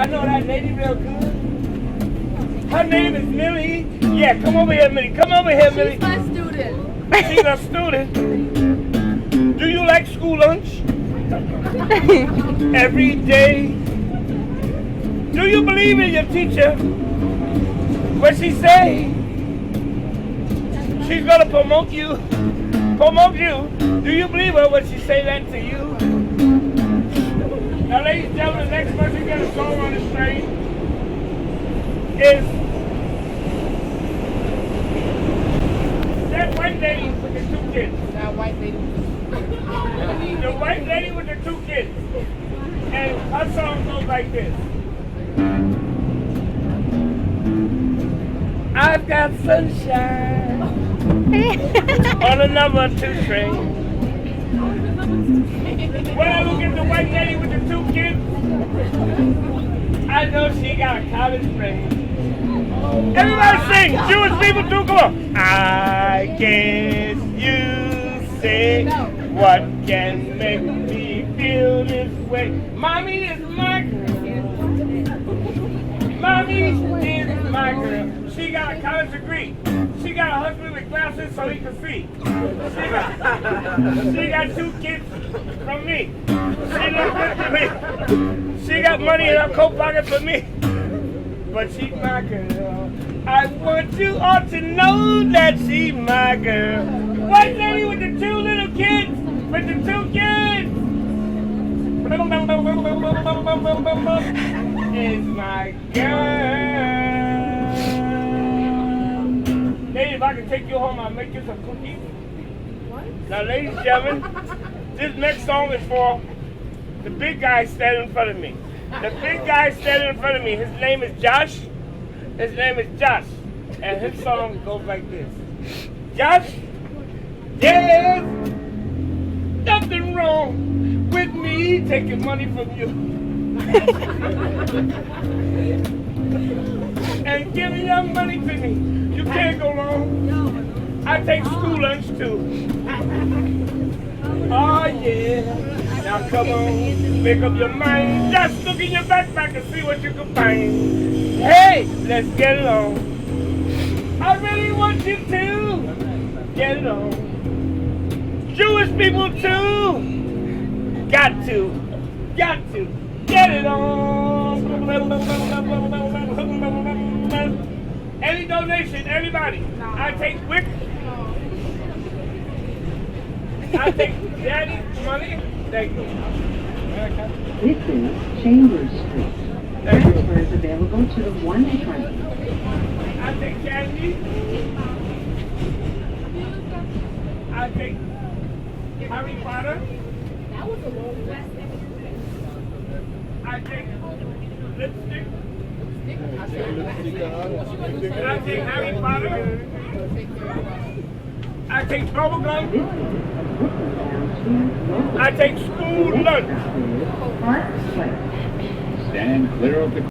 know that lady real good. Her name is Millie. Yeah, come over here, Millie. Come over here, Millie. She's my student. She's a student. Do you like school lunch? Every day. Do you believe in your teacher? What she say? She's gonna promote you. Promote you. Do you believe her when she say that to you? Now, ladies and gentlemen, the next person get a song on the train is that white lady with the 2 kids. That white lady. The white lady with the 2 kids. And her song goes like this. I've got sunshine on a number 2 train. When I look at the white lady with the 2 kids, I know she got a college friend. Everybody sing! Jewish people do, come on! I guess you say what can make me feel this way. Mommy is my girl. Mommy is my girl. She got a college degree. She got a husband with glasses so he can see. She got 2 kids from me. She looks good for me. She got money in her coat pocket for me. But she's my girl. I want you all to know that she's my girl. White lady with the 2 little kids. With the 2 kids. Is my girl. Lady, if I can take you home, I'll make you some cookies. Now, ladies and gentlemen, this next song is for the big guy standing in front of me. The big guy standing in front of me, his name is Josh. His name is Josh. And his song goes like this. Josh, there's nothing wrong with me taking money from you. And giving your money to me. You can't go wrong. I take school lunch too. Oh yeah. Now come on, make up your mind. Just look in your backpack and see what you can find. Hey, let's get it on. I really want you to get it on. Jewish people too. Got to get it on. Any donation, anybody. I take WIC. I take daddy's money. Thank you. This is Chambers Street. Transfer is available to the 1 train. I take candy. I take Harry Potter. That was a long last I take lipstick. And I take Harry Potter. I take bubble gum. I take school lunch. Park Place. Stand clear of the